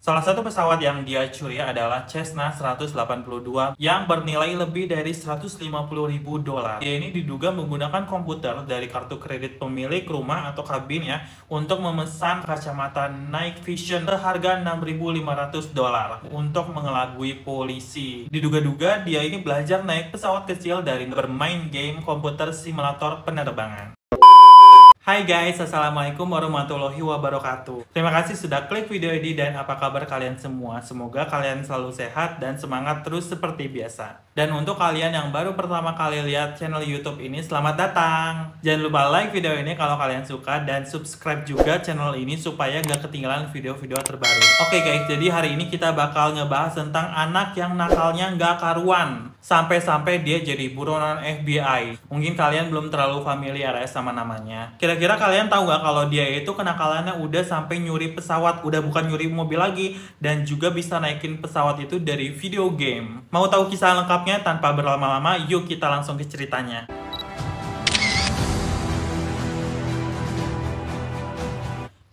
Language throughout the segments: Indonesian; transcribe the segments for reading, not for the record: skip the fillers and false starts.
Salah satu pesawat yang dia curi adalah Cessna 182 yang bernilai lebih dari 150.000 dolar. Dia ini diduga menggunakan komputer dari kartu kredit pemilik rumah atau kabin ya untuk memesan kacamata night vision seharga 6.500 dolar untuk mengelabui polisi. Diduga-duga dia ini belajar naik pesawat kecil dari bermain game komputer simulator penerbangan. Hai guys, assalamualaikum warahmatullahi wabarakatuh. Terima kasih sudah klik video ini dan apa kabar kalian semua? Semoga kalian selalu sehat dan semangat terus seperti biasa. Dan untuk kalian yang baru pertama kali lihat channel YouTube ini, selamat datang. Jangan lupa like video ini kalau kalian suka dan subscribe juga channel ini supaya nggak ketinggalan video-video terbaru. Oke guys, jadi hari ini kita bakal ngebahas tentang anak yang nakalnya nggak karuan. Sampai-sampai dia jadi buronan FBI. Mungkin kalian belum terlalu familiar ya sama namanya. Kira-kira kalian tahu nggak kalau dia itu kenakalannya udah sampai nyuri pesawat, udah bukan nyuri mobil lagi, dan juga bisa naikin pesawat itu dari video game. Mau tahu kisah lengkapnya tanpa berlama-lama? Yuk kita langsung ke ceritanya.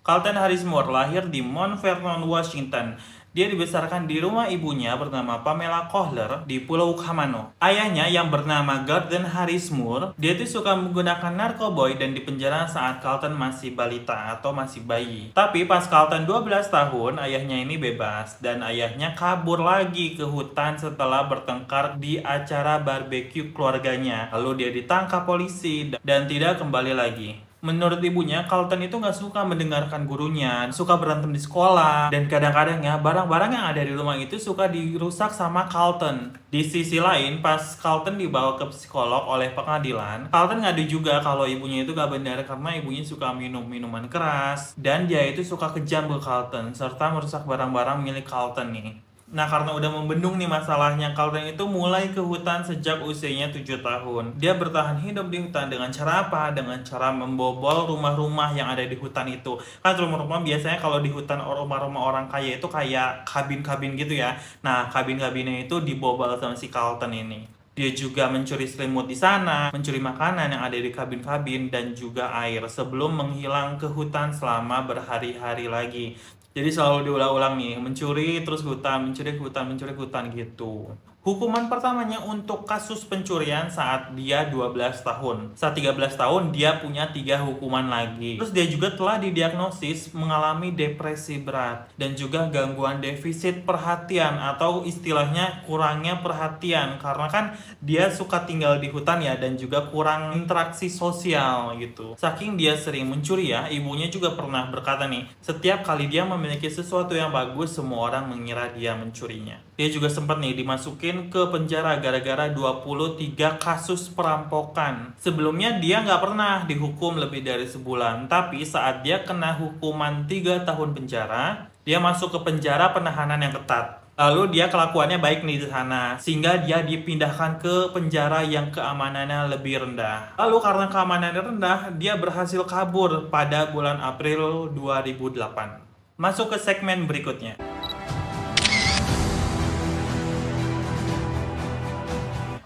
Carlton Harris Moore lahir di Mount Vernon, Washington. Dia dibesarkan di rumah ibunya bernama Pamela Kohler di Pulau Kamano. Ayahnya yang bernama Gordon Harris Moore, dia itu suka menggunakan narkoboy dan dipenjara saat Carlton masih balita atau masih bayi. Tapi pas Carlton 12 tahun, ayahnya ini bebas dan ayahnya kabur lagi ke hutan setelah bertengkar di acara barbeque keluarganya. Lalu dia ditangkap polisi dan tidak kembali lagi. Menurut ibunya, Carlton itu nggak suka mendengarkan gurunya, suka berantem di sekolah, dan kadang-kadang ya barang-barang yang ada di rumah itu suka dirusak sama Carlton. Di sisi lain, pas Carlton dibawa ke psikolog oleh pengadilan, Carlton ngadu juga kalau ibunya itu nggak benar karena ibunya suka minum minuman keras, dan dia itu suka kejam ke Carlton, serta merusak barang-barang milik Carlton nih. Nah, karena udah membendung nih masalahnya, Carlton itu mulai ke hutan sejak usianya 7 tahun. Dia bertahan hidup di hutan dengan cara apa? Dengan cara membobol rumah-rumah yang ada di hutan itu. Kan rumah-rumah biasanya kalau di hutan rumah-rumah orang kaya itu kayak kabin-kabin gitu ya. Nah, kabin-kabinnya itu dibobol sama si Carlton ini. Dia juga mencuri selimut di sana, mencuri makanan yang ada di kabin-kabin, dan juga air sebelum menghilang ke hutan selama berhari-hari lagi. Jadi selalu diulang-ulang nih, mencuri terus hutan, mencuri hutan, mencuri hutan gitu. Hukuman pertamanya untuk kasus pencurian saat dia 12 tahun. Saat 13 tahun, dia punya 3 hukuman lagi. Terus dia juga telah didiagnosis mengalami depresi berat dan juga gangguan defisit perhatian atau istilahnya kurangnya perhatian. Karena kan dia suka tinggal di hutan ya dan juga kurang interaksi sosial gitu. Saking dia sering mencuri ya, ibunya juga pernah berkata nih, setiap kali dia memiliki sesuatu yang bagus, semua orang mengira dia mencurinya. Dia juga sempat nih dimasukin ke penjara gara-gara 23 kasus perampokan. Sebelumnya dia nggak pernah dihukum lebih dari sebulan, tapi saat dia kena hukuman 3 tahun penjara, dia masuk ke penjara penahanan yang ketat. Lalu dia kelakuannya baik nih di sana, sehingga dia dipindahkan ke penjara yang keamanannya lebih rendah. Lalu karena keamanannya rendah, dia berhasil kabur pada bulan April 2008. Masuk ke segmen berikutnya.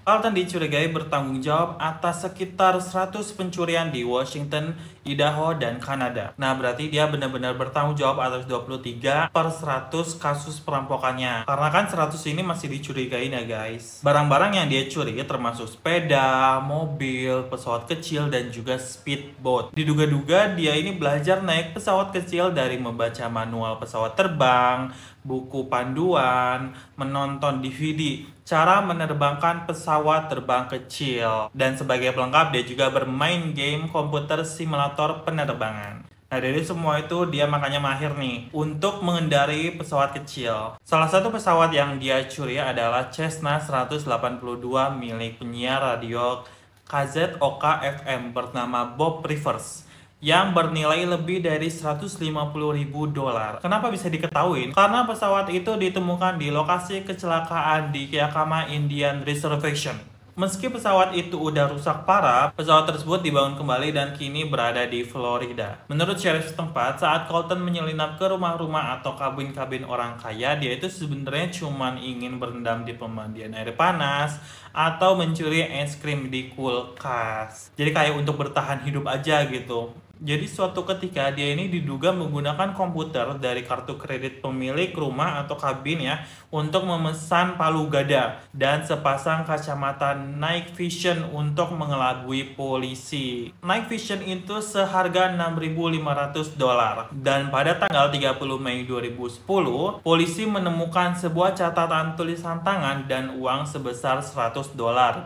Carlton dicurigai bertanggung jawab atas sekitar 100 pencurian di Washington, Idaho, dan Kanada. Nah, berarti dia benar-benar bertanggung jawab atas 23 per 100 kasus perampokannya. Karena kan 100 ini masih dicurigain ya guys. Barang-barang yang dia curi termasuk sepeda, mobil, pesawat kecil, dan juga speedboat. Diduga-duga dia ini belajar naik pesawat kecil dari membaca manual pesawat terbang, buku panduan, menonton DVD, cara menerbangkan pesawat terbang kecil, dan sebagai pelengkap dia juga bermain game komputer simulator penerbangan. Nah, dari semua itu dia makanya mahir nih untuk mengendarai pesawat kecil. Salah satu pesawat yang dia curi adalah Cessna 182 milik penyiar radio KZOK FM bernama Bob Rivers yang bernilai lebih dari 150.000 dolar. Kenapa bisa diketahui? Karena pesawat itu ditemukan di lokasi kecelakaan di Yakama Indian Reservation. Meski pesawat itu udah rusak parah, pesawat tersebut dibangun kembali dan kini berada di Florida. Menurut sheriff setempat, saat Carlton menyelinap ke rumah-rumah atau kabin-kabin orang kaya, dia itu sebenarnya cuma ingin berendam di pemandian air panas atau mencuri es krim di kulkas. Jadi kayak untuk bertahan hidup aja gitu. Jadi suatu ketika dia ini diduga menggunakan komputer dari kartu kredit pemilik rumah atau kabin ya untuk memesan palu gada dan sepasang kacamata night vision untuk mengelabui polisi. Night vision itu seharga $6.500 dan pada tanggal 30 Mei 2010 polisi menemukan sebuah catatan tulisan tangan dan uang sebesar $100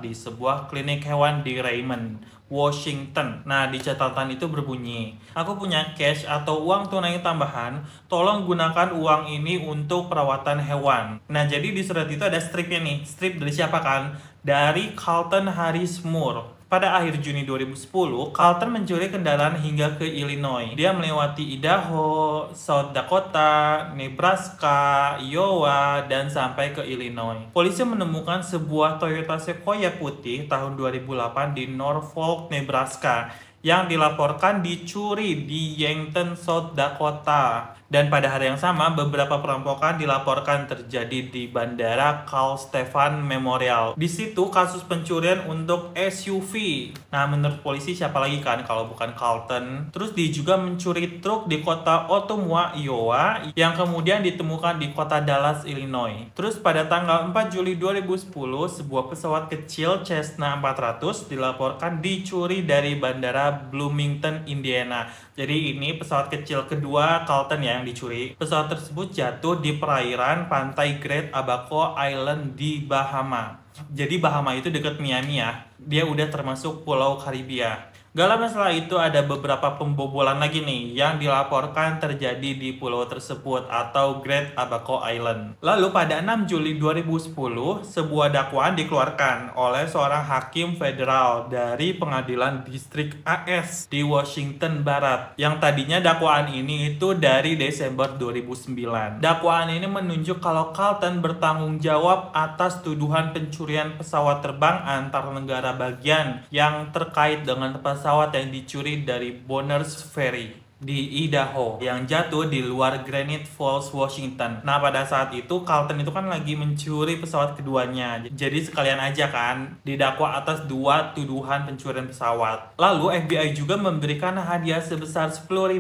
di sebuah klinik hewan di Raymond, Washington. Nah, di catatan itu berbunyi, "Aku punya cash atau uang tunai tambahan, tolong gunakan uang ini untuk perawatan hewan." Nah, jadi di surat itu ada stripnya nih. Strip dari siapa kan? Dari Carlton Harris Moore. Pada akhir Juni 2010, Carlton mencuri kendaraan hingga ke Illinois. Dia melewati Idaho, South Dakota, Nebraska, Iowa, dan sampai ke Illinois. Polisi menemukan sebuah Toyota Sequoia putih tahun 2008 di Norfolk, Nebraska yang dilaporkan dicuri di Yankton, South Dakota. Dan pada hari yang sama, beberapa perampokan dilaporkan terjadi di Bandara Carl Stephan Memorial. Di situ kasus pencurian untuk SUV. Nah, menurut polisi siapa lagi kan kalau bukan Carlton? Terus dia juga mencuri truk di kota Ottumwa, Iowa, yang kemudian ditemukan di kota Dallas, Illinois. Terus pada tanggal 4 Juli 2010, sebuah pesawat kecil Cessna 400 dilaporkan dicuri dari Bandara Bloomington, Indiana. Jadi ini pesawat kecil kedua Carlton ya yang dicuri. Pesawat tersebut jatuh di perairan pantai Great Abaco Island di Bahama. Jadi Bahama itu dekat Miami ya. Dia udah termasuk Pulau Karibia. Gak lama setelah itu ada beberapa pembobolan lagi nih yang dilaporkan terjadi di pulau tersebut atau Great Abaco Island. Lalu pada 6 Juli 2010, sebuah dakwaan dikeluarkan oleh seorang hakim federal dari Pengadilan Distrik AS di Washington Barat. Yang tadinya dakwaan ini itu dari Desember 2009. Dakwaan ini menunjuk kalau Carlton bertanggung jawab atas tuduhan pencurian pesawat terbang antar negara bagian yang terkait dengan pesawat yang dicuri dari Bonners Ferry di Idaho yang jatuh di luar Granite Falls, Washington. Nah, pada saat itu Carlton itu kan lagi mencuri pesawat keduanya. Jadi sekalian aja kan didakwa atas dua tuduhan pencurian pesawat. Lalu FBI juga memberikan hadiah sebesar $10.000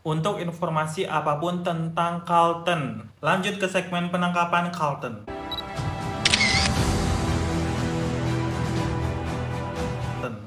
untuk informasi apapun tentang Carlton. Lanjut ke segmen penangkapan Carlton.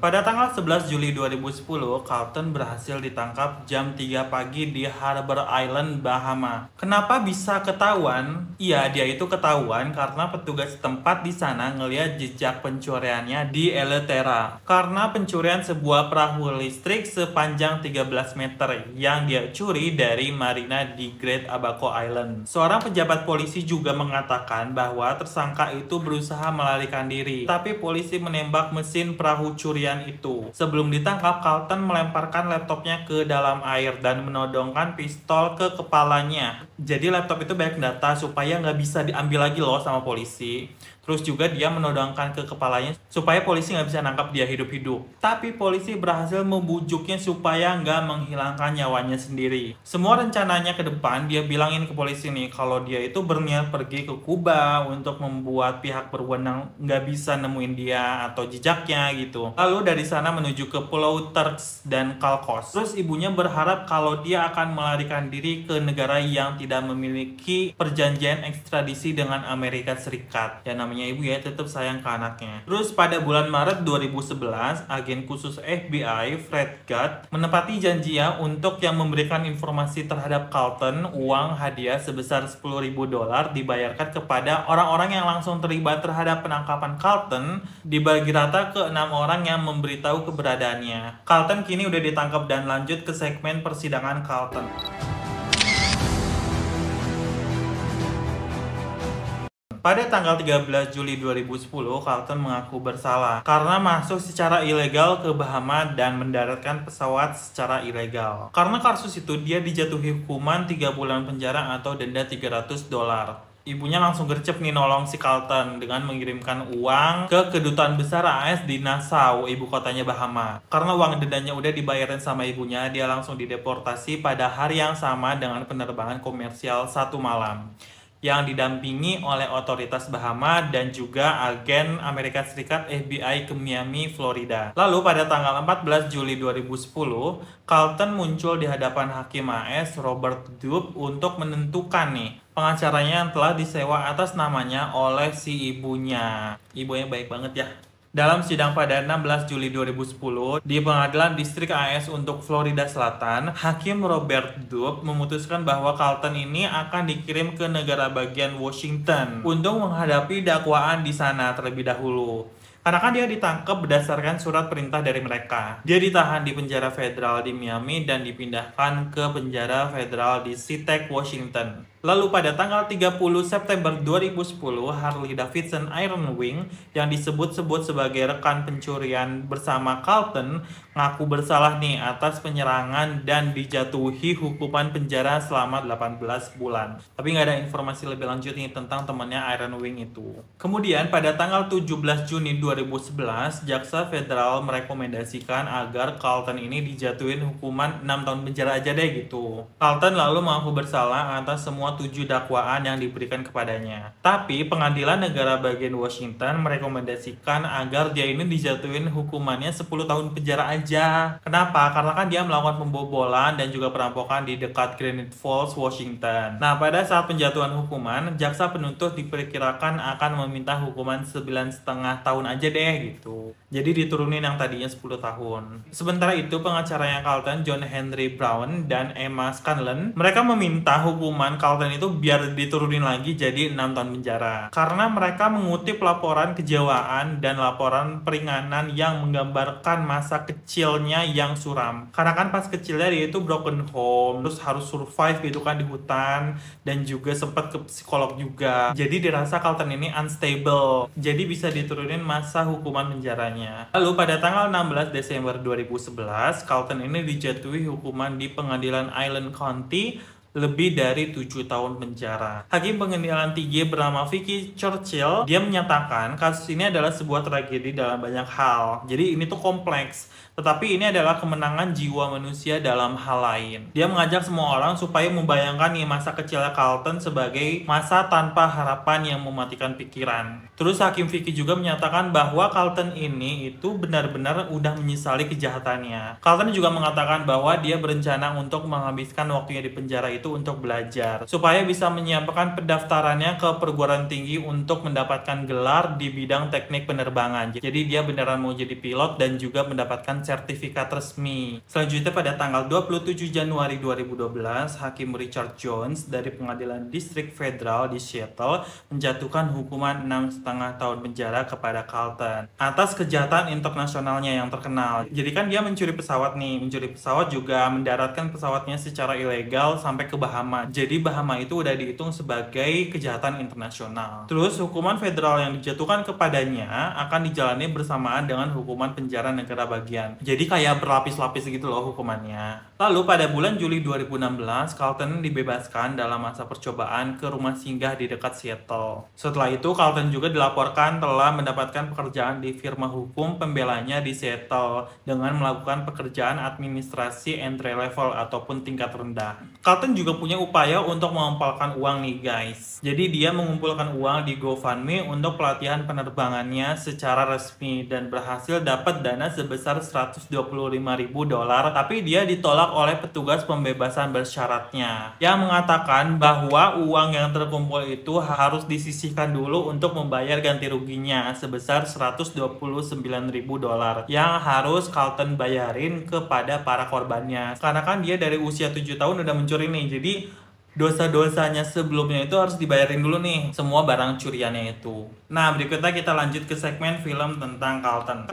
Pada tanggal 11 Juli 2010, Carlton berhasil ditangkap jam 3 pagi di Harbor Island, Bahama. Kenapa bisa ketahuan? Iya, dia itu ketahuan karena petugas setempat di sana ngelihat jejak pencuriannya di Eleuthera. Karena pencurian sebuah perahu listrik sepanjang 13 meter yang dia curi dari marina di Great Abaco Island. Seorang pejabat polisi juga mengatakan bahwa tersangka itu berusaha melarikan diri, tapi polisi menembak mesin perahu curian itu. Sebelum ditangkap, Carlton melemparkan laptopnya ke dalam air dan menodongkan pistol ke kepalanya. Jadi laptop itu banyak data supaya nggak bisa diambil lagi loh sama polisi. Terus juga dia menodongkan ke kepalanya supaya polisi nggak bisa nangkap dia hidup-hidup. Tapi polisi berhasil membujuknya supaya nggak menghilangkan nyawanya sendiri. Semua rencananya ke depan dia bilangin ke polisi nih kalau dia itu berniat pergi ke Kuba untuk membuat pihak berwenang nggak bisa nemuin dia atau jejaknya gitu. Lalu dari sana menuju ke Pulau Turks dan Caicos. Terus ibunya berharap kalau dia akan melarikan diri ke negara yang tidak memiliki perjanjian ekstradisi dengan Amerika Serikat. Ya namanya ibu ya tetap sayang ke anaknya. Terus pada bulan Maret 2011, agen khusus FBI Fred Gott menepati janjinya untuk yang memberikan informasi terhadap Carlton. Uang hadiah sebesar $10.000 dibayarkan kepada orang-orang yang langsung terlibat terhadap penangkapan Carlton, dibagi rata ke 6 orang yang memberitahu keberadaannya. Carlton kini udah ditangkap dan lanjut ke segmen persidangan Carlton. Pada tanggal 13 Juli 2010, Carlton mengaku bersalah karena masuk secara ilegal ke Bahama dan mendaratkan pesawat secara ilegal. Karena kasus itu, dia dijatuhi hukuman 3 bulan penjara atau denda $300. Ibunya langsung gercep nih nolong si Carlton dengan mengirimkan uang ke kedutaan besar AS di Nassau, ibu kotanya Bahama. Karena uang dendanya udah dibayarin sama ibunya, dia langsung dideportasi pada hari yang sama dengan penerbangan komersial 1 malam. yang didampingi oleh otoritas Bahama dan juga agen Amerika Serikat FBI ke Miami, Florida. Lalu pada tanggal 14 Juli 2010, Carlton muncul di hadapan Hakim AS Robert Dube untuk menentukan nih pengacaranya yang telah disewa atas namanya oleh si ibunya. Ibunya baik banget ya. Dalam sidang pada 16 Juli 2010 di Pengadilan Distrik AS untuk Florida Selatan, Hakim Robert Dube memutuskan bahwa Carlton ini akan dikirim ke negara bagian Washington untuk menghadapi dakwaan di sana terlebih dahulu. Karena kan dia ditangkap berdasarkan surat perintah dari mereka. Dia ditahan di penjara federal di Miami dan dipindahkan ke penjara federal di SeaTac, Washington. Lalu pada tanggal 30 September 2010, Harley Davidson Iron Wing yang disebut-sebut sebagai rekan pencurian bersama Carlton ngaku bersalah nih atas penyerangan dan dijatuhi hukuman penjara selama 18 bulan. Tapi nggak ada informasi lebih lanjut nih tentang temannya Iron Wing itu. Kemudian pada tanggal 17 Juni 2011, Jaksa Federal merekomendasikan agar Carlton ini dijatuhin hukuman 6 tahun penjara aja deh gitu. Carlton lalu mengaku bersalah atas semua 7 dakwaan yang diberikan kepadanya. Tapi pengadilan negara bagian Washington merekomendasikan agar dia ini dijatuhin hukumannya 10 tahun penjara aja. Kenapa? Karena kan dia melakukan pembobolan dan juga perampokan di dekat Granite Falls, Washington. Nah, pada saat penjatuhan hukuman, jaksa penuntut diperkirakan akan meminta hukuman 9,5 tahun aja deh gitu. Jadi diturunin yang tadinya 10 tahun. Sementara itu pengacaranya Carlton, John Henry Brown dan Emma Scanlon, mereka meminta hukuman Carlton itu biar diturunin lagi jadi 6 tahun penjara. Karena mereka mengutip laporan kejawaan dan laporan peringanan yang menggambarkan masa kecilnya yang suram. Karena kan pas kecilnya dia itu broken home, terus harus survive gitu kan di hutan, dan juga sempat ke psikolog juga. Jadi dirasa Carlton ini unstable. Jadi bisa diturunin masa hukuman penjaranya. Lalu pada tanggal 16 Desember 2011, Carlton ini dijatuhi hukuman di pengadilan Island County lebih dari 7 tahun penjara. Hakim pengadilan tinggi bernama Vicky Churchill, dia menyatakan kasus ini adalah sebuah tragedi dalam banyak hal. Jadi ini tuh kompleks, tetapi ini adalah kemenangan jiwa manusia dalam hal lain. Dia mengajak semua orang supaya membayangkan nih masa kecilnya Carlton sebagai masa tanpa harapan yang mematikan pikiran. Terus Hakim Vicky juga menyatakan bahwa Carlton ini itu benar-benar udah menyesali kejahatannya. Carlton juga mengatakan bahwa dia berencana untuk menghabiskan waktunya di penjara itu untuk belajar, supaya bisa menyiapkan pendaftarannya ke perguruan tinggi untuk mendapatkan gelar di bidang teknik penerbangan. Jadi dia beneran mau jadi pilot dan juga mendapatkan sertifikat resmi. Selanjutnya pada tanggal 27 Januari 2012, Hakim Richard Jones dari Pengadilan Distrik Federal di Seattle menjatuhkan hukuman 6,5 tahun penjara kepada Carlton atas kejahatan internasionalnya yang terkenal. Jadi kan dia mencuri pesawat nih, mencuri pesawat juga mendaratkan pesawatnya secara ilegal sampai ke Bahama. Jadi Bahama itu udah dihitung sebagai kejahatan internasional. Terus hukuman federal yang dijatuhkan kepadanya akan dijalani bersamaan dengan hukuman penjara negara bagian. Jadi kayak berlapis-lapis gitu loh hukumannya. Lalu pada bulan Juli 2016, Carlton dibebaskan dalam masa percobaan ke rumah singgah di dekat Seattle. Setelah itu, Carlton juga dilaporkan telah mendapatkan pekerjaan di firma hukum pembelanya di Seattle dengan melakukan pekerjaan administrasi entry level ataupun tingkat rendah. Carlton juga punya upaya untuk mengumpulkan uang nih guys. Jadi dia mengumpulkan uang di GoFundMe untuk pelatihan penerbangannya secara resmi dan berhasil dapat dana sebesar $125.000, tapi dia ditolak oleh petugas pembebasan bersyaratnya yang mengatakan bahwa uang yang terkumpul itu harus disisihkan dulu untuk membayar ganti ruginya sebesar $129.000 yang harus Carlton bayarin kepada para korbannya. Karena kan dia dari usia 7 tahun udah mencuri nih, jadi dosa-dosanya sebelumnya itu harus dibayarin dulu nih, semua barang curiannya itu. Nah, berikutnya kita lanjut ke segmen film tentang Carlton.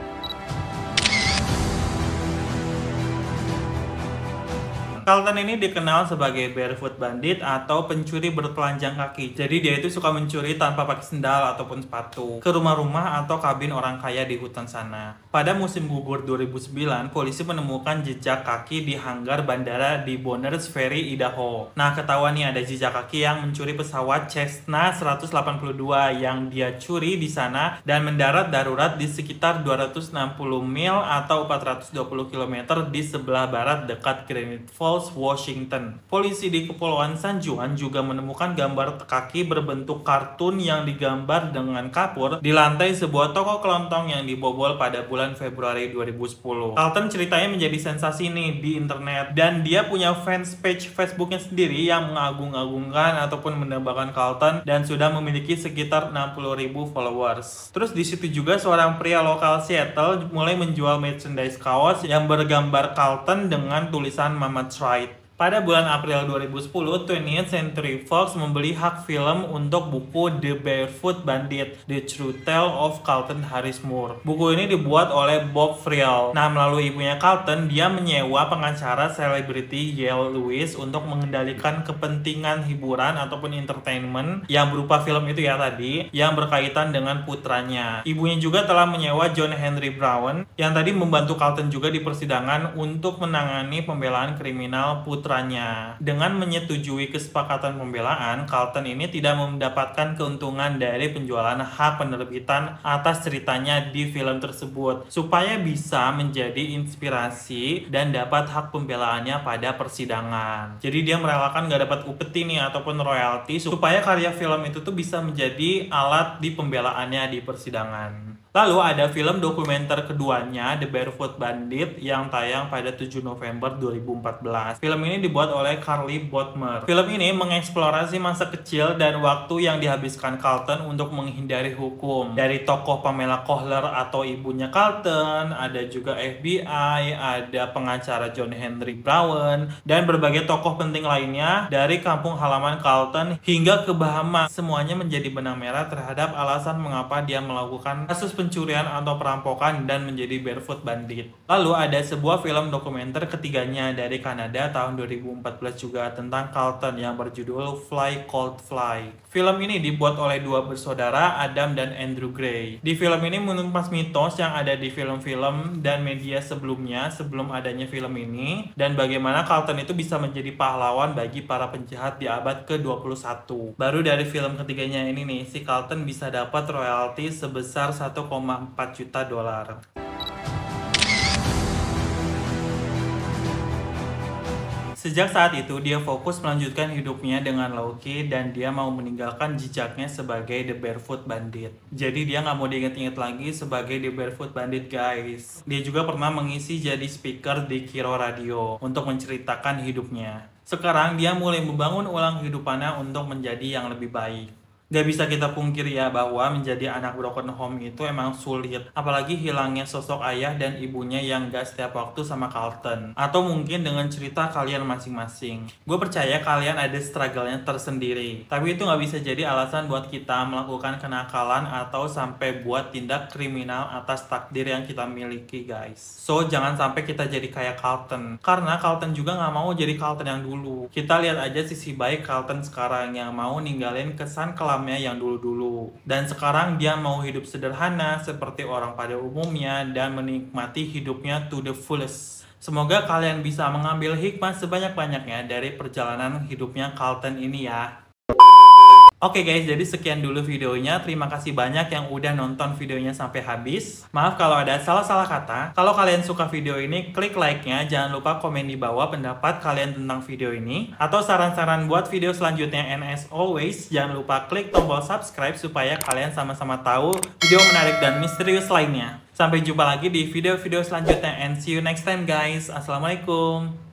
Carlton ini dikenal sebagai barefoot bandit atau pencuri bertelanjang kaki. Jadi dia itu suka mencuri tanpa pakai sendal ataupun sepatu ke rumah-rumah atau kabin orang kaya di hutan sana. Pada musim gugur 2009, polisi menemukan jejak kaki di hanggar bandara di Bonners Ferry, Idaho. Nah, ketahuan nih ada jejak kaki yang mencuri pesawat Cessna 182 yang dia curi di sana dan mendarat darurat di sekitar 260 mil atau 420 km di sebelah barat dekat Granite Falls, Falls, Washington. Polisi di Kepulauan San Juan juga menemukan gambar kaki berbentuk kartun yang digambar dengan kapur di lantai sebuah toko kelontong yang dibobol pada bulan Februari 2010. Carlton ceritanya menjadi sensasi nih di internet, dan dia punya fans page Facebooknya sendiri yang mengagung-agungkan ataupun mendambakan Carlton dan sudah memiliki sekitar 60.000 followers. Terus di situ juga seorang pria lokal Seattle mulai menjual merchandise kaos yang bergambar Carlton dengan tulisan Mama Tried. Pada bulan April 2010, 20th Century Fox membeli hak film untuk buku The Barefoot Bandit, The True Tale of Carlton Harris Moore. Buku ini dibuat oleh Bob Friel. Nah, melalui ibunya Carlton, dia menyewa pengacara selebriti Yale Lewis untuk mengendalikan kepentingan hiburan ataupun entertainment yang berupa film itu ya tadi, yang berkaitan dengan putranya. Ibunya juga telah menyewa John Henry Brown, yang tadi membantu Carlton juga di persidangan untuk menangani pembelaan kriminal putra. Dengan menyetujui kesepakatan pembelaan, Carlton ini tidak mendapatkan keuntungan dari penjualan hak penerbitan atas ceritanya di film tersebut, supaya bisa menjadi inspirasi dan dapat hak pembelaannya pada persidangan. Jadi dia merelakan gak dapat upeti nih ataupun royalti supaya karya film itu tuh bisa menjadi alat di pembelaannya di persidangan. Lalu ada film dokumenter keduanya, The Barefoot Bandit, yang tayang pada 7 November 2014. Film ini dibuat oleh Carly Bodmer. Film ini mengeksplorasi masa kecil dan waktu yang dihabiskan Carlton untuk menghindari hukum. Dari tokoh Pamela Kohler atau ibunya Carlton, ada juga FBI, ada pengacara John Henry Brown, dan berbagai tokoh penting lainnya dari kampung halaman Carlton hingga ke Bahama. Semuanya menjadi benang merah terhadap alasan mengapa dia melakukan kasus pencurian atau perampokan dan menjadi Barefoot Bandit. Lalu ada sebuah film dokumenter ketiganya dari Kanada tahun 2014 juga tentang Carlton yang berjudul Fly Cold Fly. Film ini dibuat oleh dua bersaudara, Adam dan Andrew Gray. Di film ini menumpas mitos yang ada di film-film dan media sebelumnya sebelum adanya film ini, dan bagaimana Carlton itu bisa menjadi pahlawan bagi para penjahat di abad ke-21. Baru dari film ketiganya ini nih, si Carlton bisa dapat royalti sebesar 1,4 juta dolar. Sejak saat itu, dia fokus melanjutkan hidupnya dengan low-key dan dia mau meninggalkan jejaknya sebagai The Barefoot Bandit. Jadi dia nggak mau diingat-ingat lagi sebagai The Barefoot Bandit, guys. Dia juga pernah mengisi jadi speaker di Kiro Radio untuk menceritakan hidupnya. Sekarang dia mulai membangun ulang kehidupannya untuk menjadi yang lebih baik. Gak bisa kita pungkiri ya bahwa menjadi anak broken home itu emang sulit. Apalagi hilangnya sosok ayah dan ibunya yang gak setiap waktu sama Carlton. Atau mungkin dengan cerita kalian masing-masing. Gue percaya kalian ada struggle-nya tersendiri. Tapi itu gak bisa jadi alasan buat kita melakukan kenakalan atau sampai buat tindak kriminal atas takdir yang kita miliki, guys. So, jangan sampai kita jadi kayak Carlton. Karena Carlton juga gak mau jadi Carlton yang dulu. Kita lihat aja sisi baik Carlton sekarang yang mau ninggalin kesan kelam yang dulu-dulu, dan sekarang dia mau hidup sederhana seperti orang pada umumnya dan menikmati hidupnya to the fullest. Semoga kalian bisa mengambil hikmah sebanyak-banyaknya dari perjalanan hidupnya Carlton ini ya. Oke guys, jadi sekian dulu videonya. Terima kasih banyak yang udah nonton videonya sampai habis. Maaf kalau ada salah-salah kata. Kalau kalian suka video ini, klik like-nya. Jangan lupa komen di bawah pendapat kalian tentang video ini. Atau saran-saran buat video selanjutnya. And as always, jangan lupa klik tombol subscribe supaya kalian sama-sama tahu video menarik dan misterius lainnya. Sampai jumpa lagi di video-video selanjutnya. And see you next time guys. Assalamualaikum.